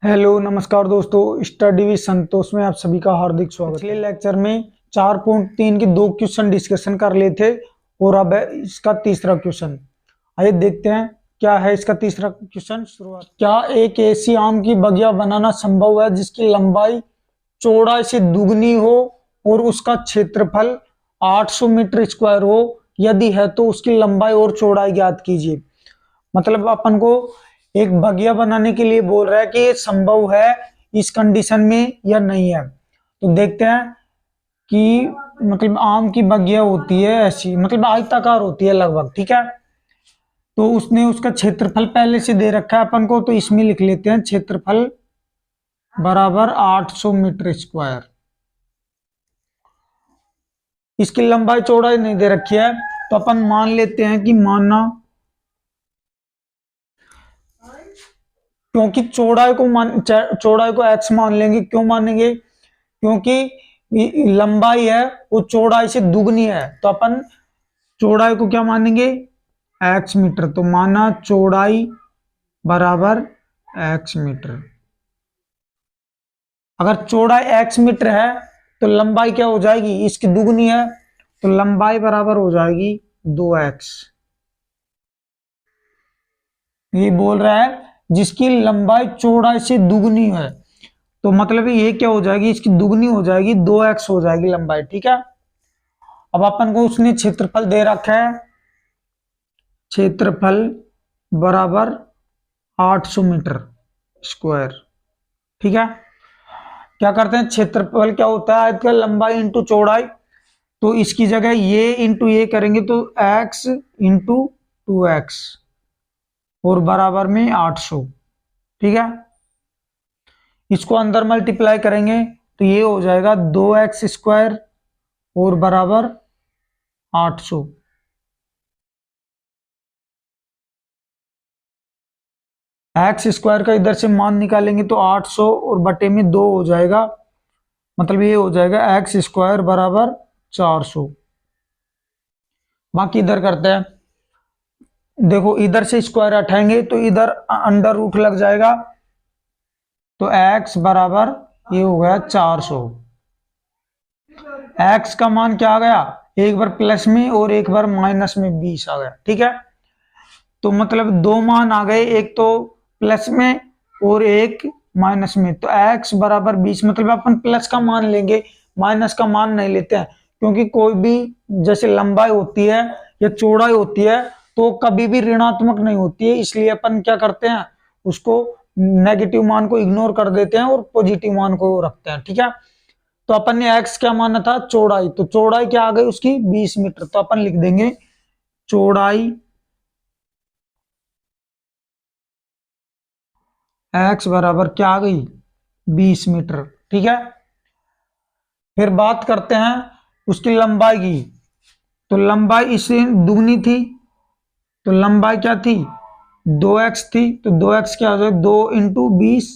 Hello नमस्कार दोस्तों, study with संतोष में आप सभी का हार्दिक स्वागत। पिछले लेक्चर में 4.3 के दो क्वेश्चन डिस्कशन कर लिए थे और अब है इसका तीसरा क्वेश्चन। आइए देखते हैं क्या है इसका तीसरा क्वेश्चन। शुरुआत, क्या एक ऐसी आम की बगिया बनाना संभव है जिसकी लंबाई चौड़ाई से दुगनी हो और उसका क्षेत्रफल 800 मीटर स्क्वायर हो? यदि है तो उसकी लंबाई और चौड़ाई ज्ञात कीजिए। मतलब अपन को एक बगिया बनाने के लिए बोल रहा है कि ये संभव है इस कंडीशन में या नहीं है। तो देखते हैं कि मतलब आम की बगिया होती है ऐसी, मतलब आयताकार होती है लगभग, ठीक है। तो उसने उसका क्षेत्रफल पहले से दे रखा है अपन को, तो इसमें लिख लेते हैं क्षेत्रफल बराबर 800 मीटर स्क्वायर। इसकी लंबाई चौड़ाई नहीं दे रखी है, तो अपन मान लेते हैं कि माना, क्योंकि चौड़ाई को x मान लेंगे। क्यों मानेंगे? क्योंकि लंबाई है वो चौड़ाई से दुगनी है, तो अपन चौड़ाई को क्या मानेंगे? x metre. तो माना चौड़ाई बराबर x मीटर। अगर चौड़ाई x मीटर है तो लंबाई क्या हो जाएगी? इसकी दुगनी है, तो लंबाई बराबर हो जाएगी 2x। ये बोल रहा है जिसकी लंबाई चौड़ाई से दुगनी है, तो मतलब ये क्या हो जाएगी? इसकी दुगनी हो जाएगी, 2x हो जाएगी लंबाई, ठीक है। अब अपन को उसने क्षेत्रफल दे रखा है, क्षेत्रफल बराबर 800 मीटर स्क्वायर, ठीक है। क्या करते हैं, क्षेत्रफल क्या होता है? आयत का लंबाई इंटू चौड़ाई। तो इसकी जगह ये इंटू ये करेंगे तो x इंटू 2x और बराबर में 800, ठीक है। इसको अंदर मल्टीप्लाई करेंगे तो ये हो जाएगा 2x स्क्वायर और बराबर 800। एक्स स्क्वायर का इधर से मान निकालेंगे तो 800 और बटे में 2 हो जाएगा, मतलब ये हो जाएगा एक्स स्क्वायर बराबर 400। बाकी इधर करते हैं, देखो इधर से स्क्वायर हटाएंगे तो इधर अंडर रूट लग जाएगा, तो एक्स बराबर ये हो गया 400। एक्स का मान क्या आ गया? एक बार प्लस में और एक बार माइनस में 20 आ गया, ठीक है। तो मतलब दो मान आ गए, एक तो प्लस में और एक माइनस में। तो x बराबर 20, मतलब अपन प्लस का मान लेंगे, माइनस का मान नहीं लेते हैं। क्योंकि कोई भी जैसे लंबाई होती है या चौड़ाई होती है तो कभी भी ऋणात्मक नहीं होती है, इसलिए अपन क्या करते हैं, उसको नेगेटिव मान को इग्नोर कर देते हैं और पॉजिटिव मान को रखते हैं, ठीक है। तो अपन ने x क्या माना था? चौड़ाई। तो चौड़ाई क्या आ गई उसकी? 20 मीटर। तो अपन लिख देंगे चौड़ाई x बराबर क्या आ गई? 20 मीटर, ठीक है। फिर बात करते हैं उसकी लंबाई की। तो लंबाई इससे दुगनी थी, तो लंबाई क्या थी? 2x थी। तो 2x क्या हो जाएगा? 2 इंटू 20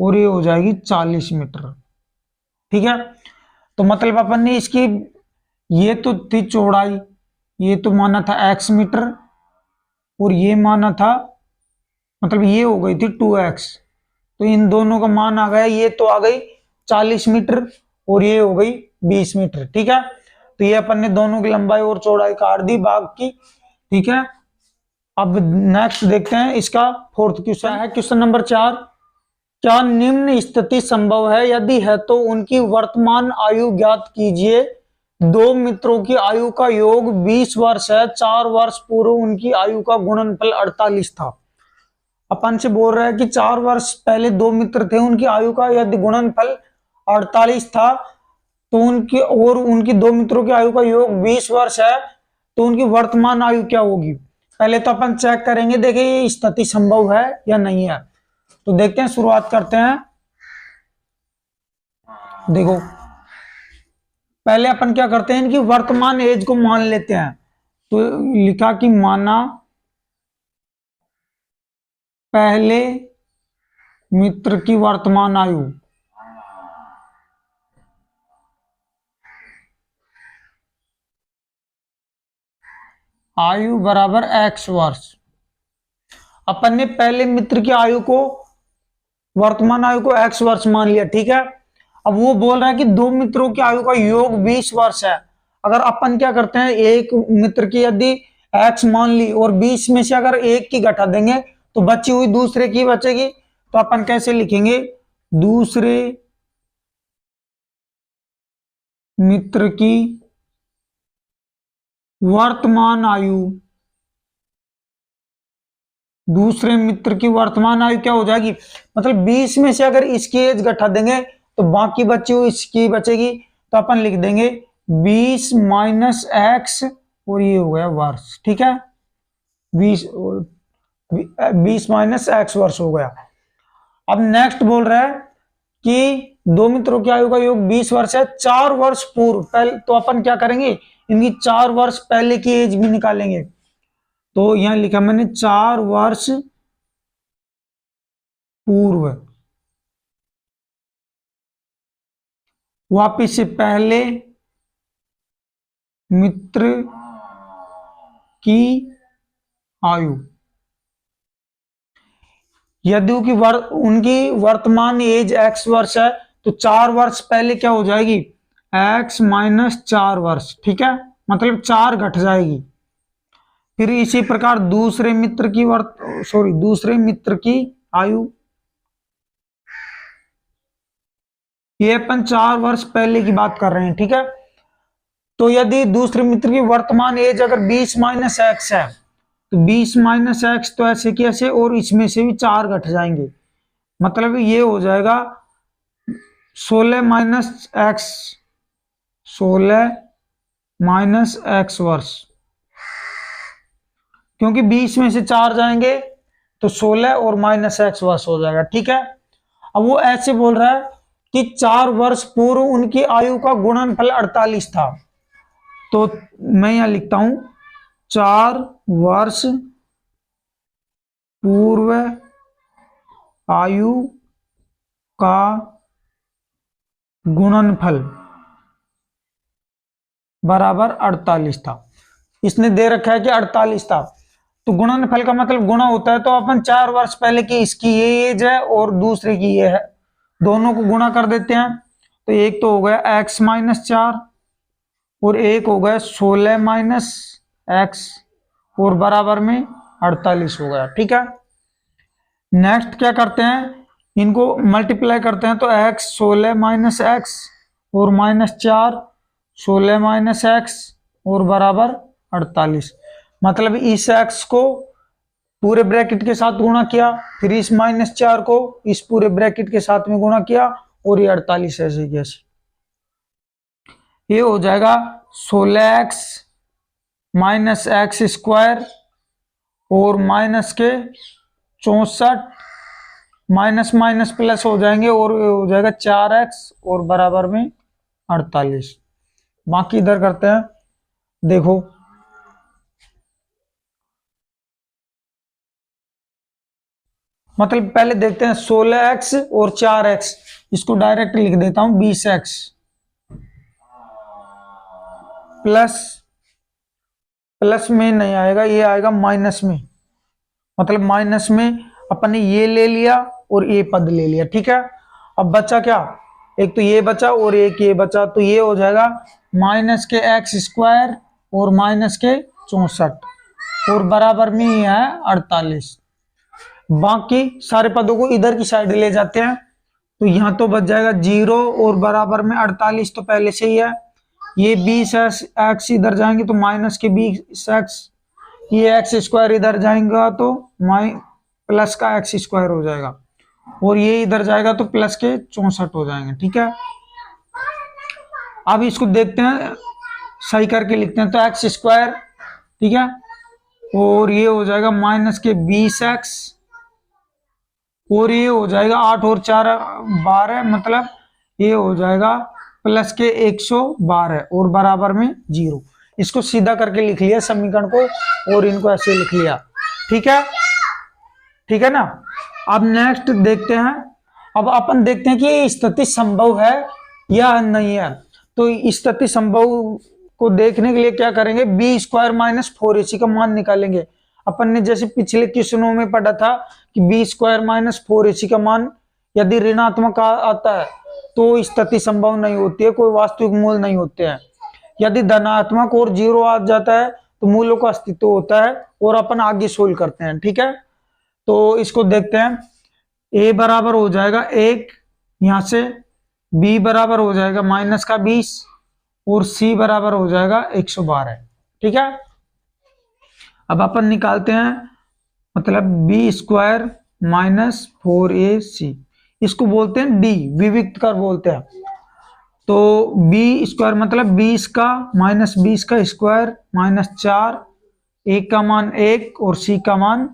और ये हो जाएगी 40 मीटर, ठीक है। तो मतलब अपन ने इसकी, ये तो थी चौड़ाई, ये तो माना था x मीटर और ये माना था, मतलब ये हो गई थी 2x। तो इन दोनों का मान आ गया, ये तो आ गई 40 मीटर और ये हो गई 20 मीटर, ठीक है। तो ये अपन ने दोनों की लंबाई और चौड़ाई काट दी भाग की, ठीक है। अब नेक्स्ट देखते हैं इसका फोर्थ क्वेश्चन है, क्वेश्चन नंबर 4। क्या निम्न स्थिति संभव है? यदि है तो उनकी वर्तमान आयु ज्ञात कीजिए। दो मित्रों की आयु का योग 20 वर्ष है, 4 वर्ष पूर्व उनकी आयु का गुणनफल 48 था। अपन से बोल रहा है कि 4 वर्ष पहले दो मित्र थे, उनकी आयु का यदि गुणनफल 48 था, तो उनकी दो मित्रों की आयु का योग 20 वर्ष है, तो उनकी वर्तमान आयु क्या होगी? पहले तो अपन चेक करेंगे, देखिए ये स्थिति संभव है या नहीं है। तो देखते हैं, शुरुआत करते हैं। देखो पहले अपन क्या करते हैं, इनकी वर्तमान एज को मान लेते हैं। तो लिखा कि माना पहले मित्र की वर्तमान आयु, आयु बराबर x वर्ष। अपन ने पहले मित्र की आयु को वर्तमान आयु को x वर्ष मान लिया, ठीक है। अब वो बोल रहा है कि दो मित्रों की आयु का योग 20 वर्ष है। अगर अपन क्या करते हैं, एक मित्र की यदि x मान ली और 20 में से अगर एक की घटा देंगे तो बची हुई दूसरे की बचेगी। तो अपन कैसे लिखेंगे, दूसरे मित्र की वर्तमान आयु, दूसरे मित्र की वर्तमान आयु क्या हो जाएगी, मतलब 20 में से अगर इसकी एज घटा देंगे तो बाकी बची हुई इसकी बचेगी। तो अपन लिख देंगे 20 माइनस एक्स और ये हो गया वर्ष, ठीक है। 20 माइनस एक्स वर्ष हो गया। अब नेक्स्ट बोल रहा है कि दो मित्रों की आयु का योग 20 वर्ष है, 4 वर्ष पूर्व पहले। तो अपन क्या करेंगे, इनकी 4 वर्ष पहले की एज भी निकालेंगे। तो यहां लिखा मैंने 4 वर्ष पूर्व, वापिस से पहले मित्र की आयु, यदि उनकी वर्तमान एज x वर्ष है तो 4 वर्ष पहले क्या हो जाएगी, x माइनस 4 वर्ष, ठीक है, मतलब 4 घट जाएगी। फिर इसी प्रकार दूसरे मित्र की आयु, ये अपन 4 वर्ष पहले की बात कर रहे हैं, ठीक है। तो यदि दूसरे मित्र की वर्तमान एज अगर 20 माइनस एक्स है तो 20 माइनस एक्स तो ऐसे की ऐसे और इसमें से भी 4 घट जाएंगे, मतलब ये हो जाएगा 16 माइनस एक्स, 16 माइनस एक्स वर्ष, क्योंकि 20 में से 4 जाएंगे तो 16 और माइनस एक्स वर्ष हो जाएगा, ठीक है। अब वो ऐसे बोल रहा है कि 4 वर्ष पूर्व उनकी आयु का गुणनफल 48 था। तो मैं यहां लिखता हूं 4 वर्ष पूर्व आयु का गुणनफल बराबर 48 था। इसने दे रखा है कि 48 था, तो गुणनफल का मतलब गुणा होता है। तो अपन 4 वर्ष पहले की इसकी ये एज है और दूसरे की ये है, दोनों को गुणा कर देते हैं। तो एक तो हो गया x माइनस 4 और एक हो गया 16 माइनस एक्स और बराबर में 48 हो गया, ठीक है। नेक्स्ट क्या करते हैं, इनको मल्टीप्लाई करते हैं। तो x 16 माइनस एक्स और माइनस 4 16 माइनस एक्स और बराबर 48, मतलब इस x को पूरे ब्रैकेट के साथ गुणा किया, फिर इस माइनस 4 को इस पूरे ब्रैकेट के साथ में गुणा किया और ये 48 ऐसे कैसे, ये हो जाएगा 16x माइनस एक्स स्क्वायर और माइनस के 64, माइनस माइनस प्लस हो जाएंगे और हो जाएगा 4x और बराबर में 48। बाकी इधर करते हैं, देखो मतलब पहले देखते हैं 16x और 4x, इसको डायरेक्ट लिख देता हूं 20x प्लस में नहीं आएगा, ये आएगा माइनस में, मतलब माइनस में अपन ने ये ले लिया और ये पद ले लिया, ठीक है। अब बचा क्या, एक तो ये बचा और एक ये बचा, तो ये हो जाएगा माइनस के एक्स स्क्वायर और माइनस के 64 और बराबर में ये है 48। बाकी सारे पदों को इधर की साइड ले जाते हैं, तो यहां तो बच जाएगा 0 और बराबर में 48 तो पहले से ही है। ये 20 एक्स इधर जाएंगे तो माइनस के 20 एक्स, ये एक्स स्क्वायर इधर जाएगा तो प्लस का एक्स स्क्वायर हो जाएगा और ये इधर जाएगा तो प्लस के 64 हो जाएंगे, ठीक है। अब इसको देखते हैं, सही करके लिखते हैं। तो एक्स स्क्वायर, ठीक है, और ये हो जाएगा माइनस के 20 एक्स और ये हो जाएगा 8 और 4 12, मतलब ये हो जाएगा प्लस के 112 और बराबर में 0। इसको सीधा करके लिख लिया समीकरण को और इनको ऐसे लिख लिया, ठीक है, ठीक है ना। अब नेक्स्ट देखते हैं, अब अपन देखते हैं कि स्थिति संभव है या नहीं है। तो स्थिति संभव को देखने के लिए क्या करेंगे, बी स्क्वायर माइनस 4ac का मान निकालेंगे। अपन ने जैसे पिछले क्वेश्चनों में पढ़ा था कि बी स्क्वायर माइनस 4ac का मान यदि ऋणात्मक आता है तो स्थिति संभव नहीं होती है, कोई वास्तविक मूल नहीं होते हैं। यदि धनात्मक और जीरो आ जाता है तो मूलों का अस्तित्व होता है और अपन आगे सोल्व करते हैं। ठीक है, तो इसको देखते हैं। ए बराबर हो जाएगा 1 यहां से, बी बराबर हो जाएगा -20 और सी बराबर हो जाएगा 112। ठीक है, अब अपन निकालते हैं, मतलब b² -4ac, इसको बोलते हैं डी, विविक्त कर बोलते हैं। तो b² मतलब 20 का -20 का स्क्वायर -4, एक का मान 1 और सी का मान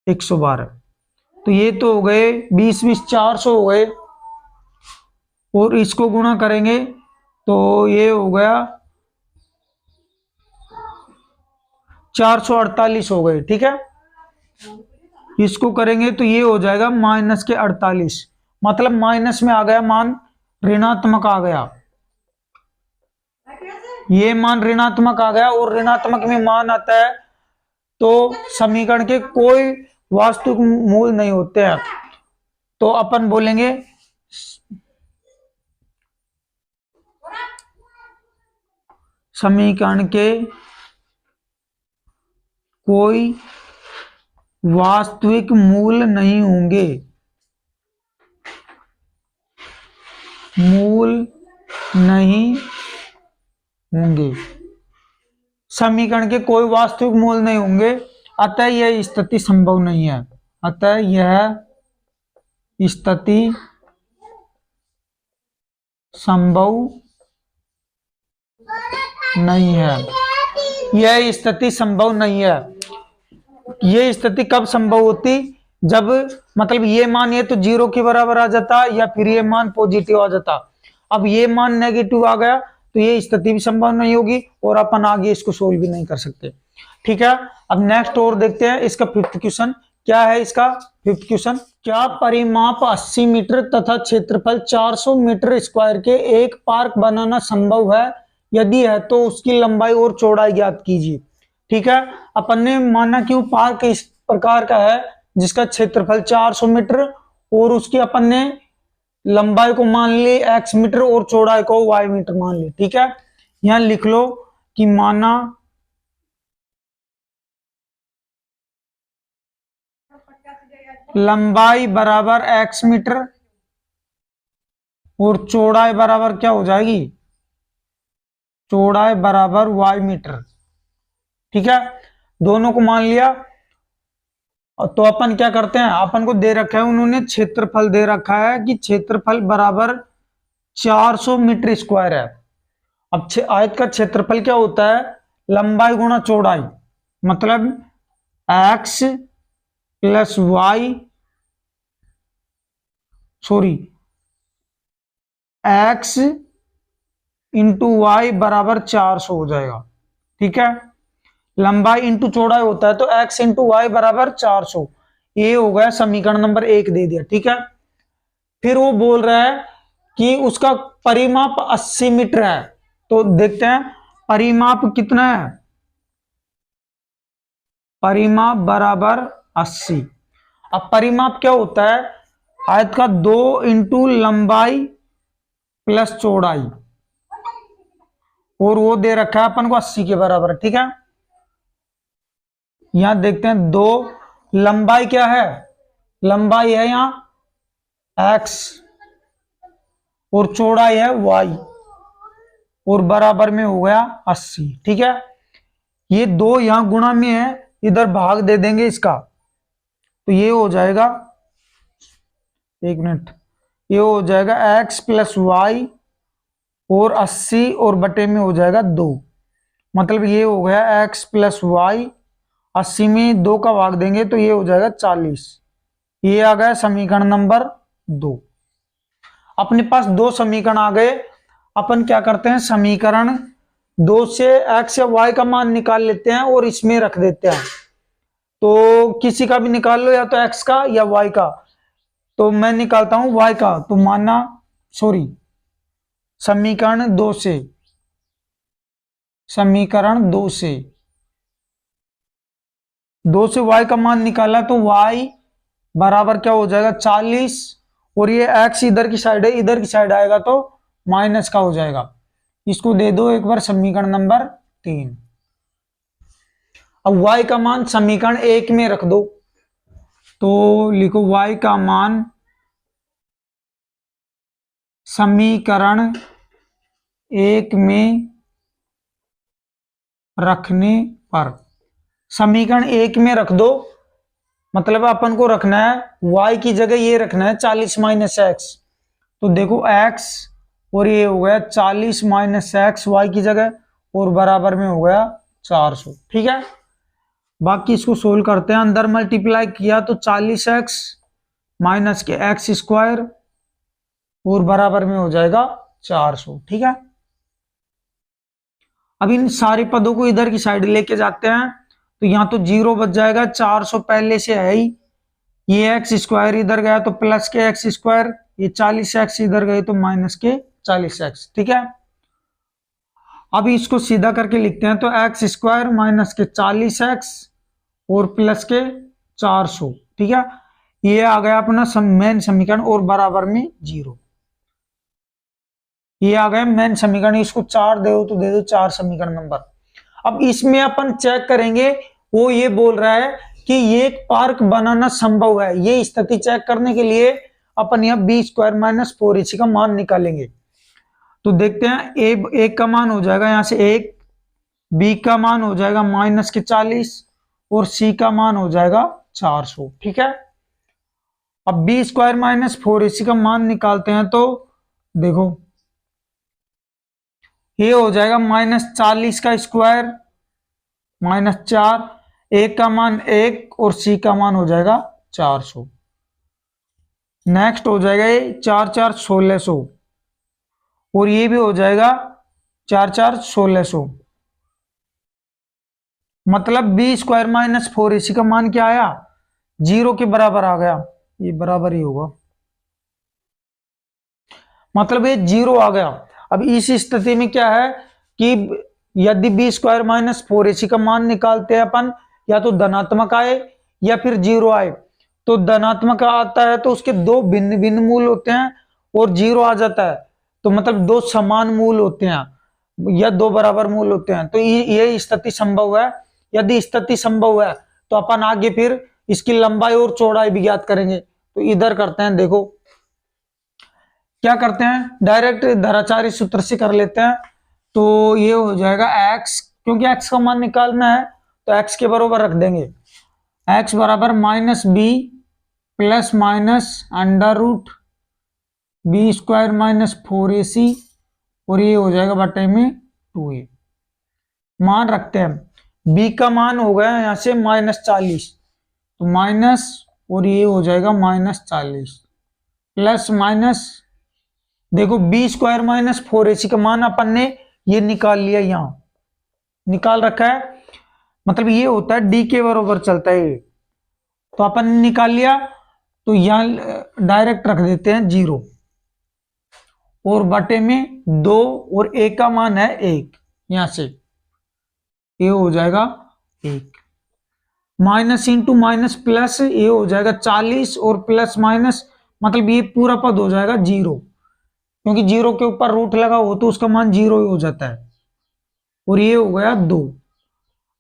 112। तो ये तो हो गए 20 20 400 हो गए, और इसको गुणा करेंगे तो ये हो गया 448 हो गए। ठीक है, इसको करेंगे तो ये हो जाएगा -48, मतलब माइनस में आ गया मान, ऋणात्मक आ गया, ये मान ऋणात्मक आ गया, और ऋणात्मक में मान आता है तो समीकरण के कोई वास्तविक मूल नहीं होते हैं। तो अपन बोलेंगे समीकरण के कोई वास्तविक मूल नहीं होंगे, मूल नहीं होंगे, समीकरण के कोई वास्तविक मूल नहीं होंगे, अतः यह स्थिति संभव नहीं है, अतः यह स्थिति संभव नहीं है, यह स्थिति संभव नहीं है। यह स्थिति कब संभव होती, जब मतलब ये मान ये तो 0 के बराबर आ जाता या फिर ये मान पॉजिटिव आ जाता। अब ये मान नेगेटिव आ गया तो ये स्थिति भी संभव नहीं होगी और अपन आगे इसको सोल्व भी नहीं कर सकते। ठीक है, अब नेक्स्ट और देखते हैं इसका 5th क्वेश्चन क्या है। इसका 5th क्वेश्चन, क्या परिमाप 80 मीटर तथा क्षेत्रफल 400 मीटर स्क्वायर के एक पार्क बनाना संभव है, यदि है तो उसकी लंबाई और चौड़ाई ज्ञात कीजिए। ठीक है, अपन ने माना कि वो पार्क इस प्रकार का है जिसका क्षेत्रफल 400 मीटर और उसकी अपन ने लंबाई को मान ली x मीटर और चौड़ाई को y मीटर मान ली। ठीक है, यहां लिख लो कि माना लंबाई बराबर x मीटर और चौड़ाई बराबर क्या हो जाएगी, चौड़ाई बराबर y मीटर। ठीक है, दोनों को मान लिया। तो अपन क्या करते हैं, अपन को दे रखा है, उन्होंने क्षेत्रफल दे रखा है कि क्षेत्रफल बराबर 400 मीटर स्क्वायर है। अब आयत का क्षेत्रफल क्या होता है, लंबाई गुणा चौड़ाई, मतलब x plus Y, sorry x into Y बराबर 400 हो जाएगा। ठीक है, लंबाई इंटू चौड़ाई होता है तो x इंटू वाई बराबर 400, ये हो गया समीकरण नंबर 1 दे दिया। ठीक है, फिर वो बोल रहा है कि उसका परिमाप 80 मीटर है, तो देखते हैं परिमाप कितना है, परिमाप बराबर 80। अब परिमाप क्या होता है, आयत का 2 इंटू लंबाई प्लस चौड़ाई, और वो दे रखा है अपन को 80 के बराबर। ठीक है, यहां देखते हैं 2, लंबाई क्या है, लंबाई है यहां x और चौड़ाई है y, और बराबर में हो गया 80। ठीक है, ये 2 यहां गुणा में है, इधर भाग दे देंगे इसका, तो ये हो जाएगा, एक मिनट, ये हो जाएगा x प्लस वाई और 80 और बटे में हो जाएगा 2, मतलब ये हो गया x प्लस वाई, 80 में 2 का भाग देंगे तो ये हो जाएगा 40। ये आ गया समीकरण नंबर 2। अपने पास 2 समीकरण आ गए। अपन क्या करते हैं, समीकरण 2 से x या y का मान निकाल लेते हैं और इसमें रख देते हैं। तो किसी का भी निकाल लो, या तो x का या y का। तो मैं निकालता हूं y का, तो माना सॉरी समीकरण 2 से, समीकरण 2 से y का मान निकाला तो y बराबर क्या हो जाएगा 40, और ये x इधर की साइड है, इधर की साइड आएगा तो माइनस का हो जाएगा। इसको दे दो एक बार समीकरण नंबर 3। अब y का मान समीकरण 1 में रख दो, तो लिखो y का मान समीकरण 1 में रखने पर, समीकरण 1 में रख दो, मतलब अपन को रखना है y की जगह ये रखना है 40 माइनस एक्स। तो देखो x और ये हो गया 40 माइनस एक्स वाई की जगह, और बराबर में हो गया 400। ठीक है, बाकी इसको सोल्व करते हैं। अंदर मल्टीप्लाई किया तो 40x माइनस के एक्स स्क्वायर, और बराबर में हो जाएगा 400। ठीक है, अब इन सारे पदों को इधर की साइड लेके जाते हैं, तो यहां तो 0 बच जाएगा, 400 पहले से है ही, ये एक्स स्क्वायर इधर गया तो प्लस के एक्स स्क्वायर, ये 40x इधर गए तो माइनस के 40x। ठीक है, अब इसको सीधा करके लिखते हैं, तो एक्स स्क्वायर माइनस के 40x और प्लस के 400। ठीक है, ये आ गया अपना मेन समीकरण, और बराबर में 0। ये आ गया मेन समीकरण, इसको 4 दो तो दे दो 4 समीकरण नंबर। अब इसमें अपन चेक करेंगे, वो ये बोल रहा है कि ये एक पार्क बनाना संभव है। ये स्थिति चेक करने के लिए अपन यहां बी स्क्वायर माइनस 4ac का मान निकालेंगे। तो देखते हैं, ए का मान हो जाएगा यहां से 1, बी का मान हो जाएगा माइनस के 40, और सी का मान हो जाएगा 400। ठीक है, अब बी स्क्वायर माइनस 4ac का मान निकालते हैं, तो देखो ये हो जाएगा माइनस 40 का स्क्वायर माइनस 4, ए का मान 1 और सी का मान हो जाएगा 400। नेक्स्ट हो जाएगा ये 4 4 1600, और ये भी हो जाएगा 4 4 1600। मतलब बी स्क्वायर माइनस 4ac का मान क्या आया, 0 के बराबर आ गया। ये बराबर ही होगा, मतलब ये 0 आ गया। अब इस स्थिति में क्या है कि यदि बी स्क्वायर माइनस 4ac का मान निकालते हैं अपन, या तो धनात्मक आए या फिर 0 आए। तो धनात्मक आता है तो उसके दो भिन्न भिन्न मूल होते हैं, और 0 आ जाता है तो मतलब दो समान मूल होते हैं या दो बराबर मूल होते हैं। तो ये स्थिति संभव है। यदि स्थिति संभव है तो अपन आगे फिर इसकी लंबाई और चौड़ाई भी ज्ञात करेंगे। तो इधर करते हैं, देखो क्या करते हैं, डायरेक्ट धराचारी सूत्र से कर लेते हैं। तो ये हो जाएगा x, क्योंकि x का मान निकालना है तो x के बराबर रख देंगे, x बराबर minus B plus minus under root B square minus 4ac, और ये हो जाएगा बटे में 2a। मान रखते हैं, b का मान हो गया यहां से माइनस 40, तो माइनस, और ये हो जाएगा माइनस 40 प्लस माइनस, देखो बी स्क्वायर माइनस 4ac का मान अपन ने ये निकाल लिया, यहां निकाल रखा है, मतलब ये होता है डी के बराबर चलता है, तो अपन ने निकाल लिया। तो यहां डायरेक्ट रख देते हैं 0, और बटे में 2, और ए का मान है 1, यहां से ये हो जाएगा 1, माइनस इंटू माइनस प्लस, ये हो जाएगा 40 और प्लस माइनस, मतलब ये पूरा पद हो जाएगा 0, क्योंकि 0 के ऊपर रूट लगा हो तो उसका मान 0 ही हो जाता है, और ये हो गया 2।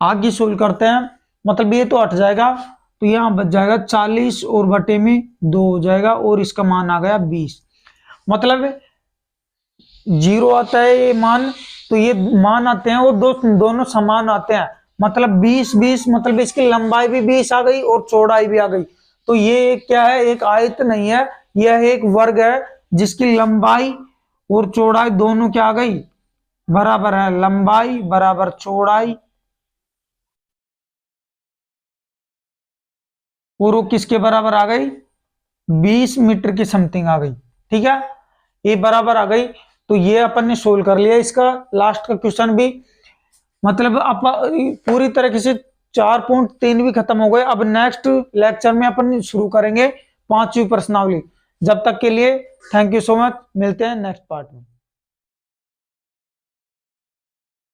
आगे सोल्व करते हैं, मतलब ये तो हट जाएगा, तो यहां बच जाएगा 40 और बटे में 2 हो जाएगा, और इसका मान आ गया 20। मतलब 0 आता है ये मान, तो ये मान आते हैं और दोनों समान आते हैं, मतलब 20 20, मतलब इसकी लंबाई भी 20 आ गई और चौड़ाई भी आ गई। तो ये क्या है, एक आयत नहीं है, यह एक वर्ग है जिसकी लंबाई और चौड़ाई दोनों क्या आ गई, बराबर है, लंबाई बराबर चौड़ाई, और वो किसके बराबर आ गई, 20 मीटर की समथिंग आ गई। ठीक है, ये बराबर आ गई, तो ये अपन ने सोल्व कर लिया इसका लास्ट का क्वेश्चन भी। मतलब आप पूरी तरीके से 4.3 भी खत्म हो गए। अब नेक्स्ट लेक्चर में अपन शुरू करेंगे 5वीं प्रश्नावली। जब तक के लिए थैंक यू सो मच, मिलते हैं नेक्स्ट पार्ट में।